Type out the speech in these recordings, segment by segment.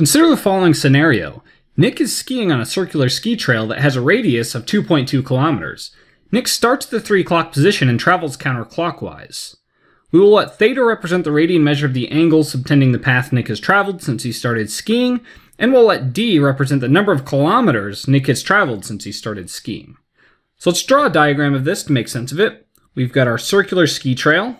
Consider the following scenario. Nick is skiing on a circular ski trail that has a radius of 2.2 kilometers. Nick starts at the 3 o'clock position and travels counterclockwise. We will let theta represent the radian measure of the angle subtending the path Nick has traveled since he started skiing, and we'll let d represent the number of kilometers Nick has traveled since he started skiing. So let's draw a diagram of this to make sense of it. We've got our circular ski trail,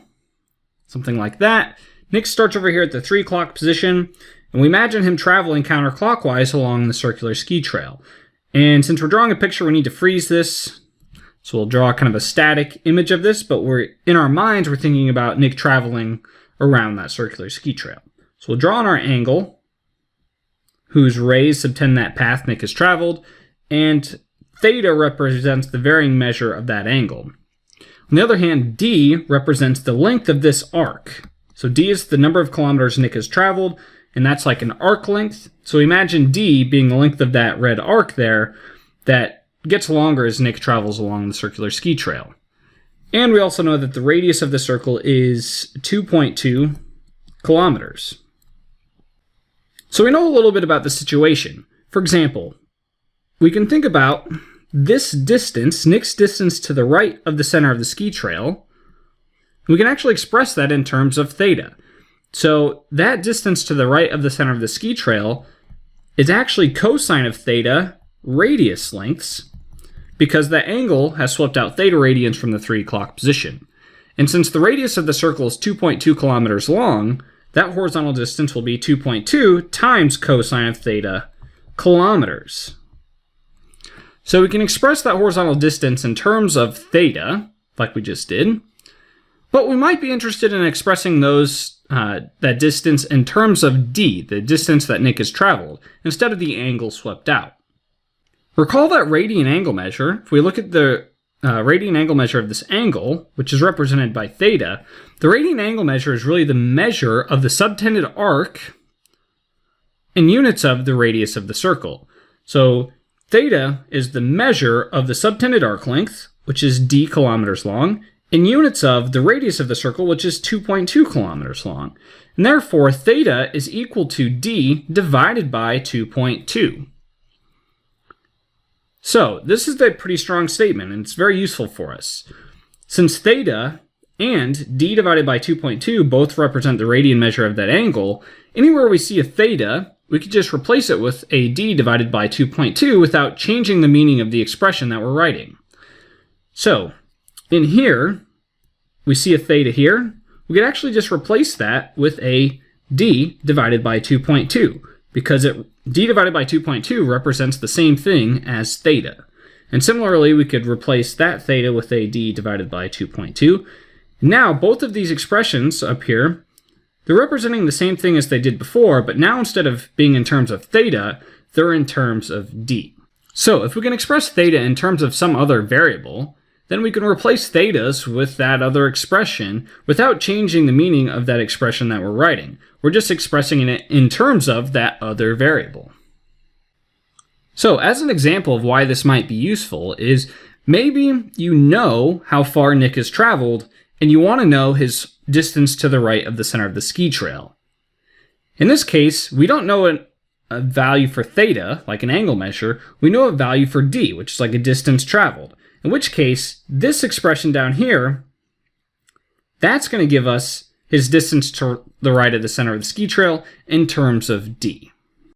something like that. Nick starts over here at the 3 o'clock position, and we imagine him traveling counterclockwise along the circular ski trail. And since we're drawing a picture, we need to freeze this. So we'll draw kind of a static image of this, but in our minds, we're thinking about Nick traveling around that circular ski trail. So we'll draw on our angle, whose rays subtend that path Nick has traveled, and theta represents the varying measure of that angle. On the other hand, d represents the length of this arc. So d is the number of kilometers Nick has traveled, and that's like an arc length. So imagine d being the length of that red arc there that gets longer as Nick travels along the circular ski trail. And we also know that the radius of the circle is 2.2 kilometers. So we know a little bit about the situation. For example, we can think about this distance, Nick's distance to the right of the center of the ski trail. We can actually express that in terms of theta. So that distance to the right of the center of the ski trail is actually cosine of theta radius lengths, because that angle has swept out theta radians from the 3 o'clock position. And since the radius of the circle is 2.2 kilometers long, that horizontal distance will be 2.2 times cosine of theta kilometers. So we can express that horizontal distance in terms of theta, like we just did, but we might be interested in expressing that distance in terms of d, the distance that Nick has traveled, instead of the angle swept out. Recall that radian angle measure. If we look at the radian angle measure of this angle, which is represented by theta, the radian angle measure is really the measure of the subtended arc in units of the radius of the circle. So theta is the measure of the subtended arc length, which is d kilometers long, in units of the radius of the circle, which is 2.2 kilometers long. And therefore, theta is equal to d divided by 2.2. So this is a pretty strong statement, and it's very useful for us. Since theta and d divided by 2.2 both represent the radian measure of that angle, anywhere we see a theta, we could just replace it with a d divided by 2.2 without changing the meaning of the expression that we're writing. So in here, we see a theta here. We could actually just replace that with a d divided by 2.2, because d divided by 2.2 represents the same thing as theta. And similarly, we could replace that theta with a d divided by 2.2. Now, both of these expressions up here, they're representing the same thing as they did before, but now instead of being in terms of theta, they're in terms of d. So if we can express theta in terms of some other variable, then we can replace thetas with that other expression without changing the meaning of that expression that we're writing. We're just expressing it in terms of that other variable. So as an example of why this might be useful is maybe you know how far Nick has traveled and you want to know his distance to the right of the center of the ski trail. In this case, we don't know a value for theta, like an angle measure. We know a value for d, which is like a distance traveled. In which case, this expression down here, that's going to give us his distance to the right of the center of the ski trail in terms of d.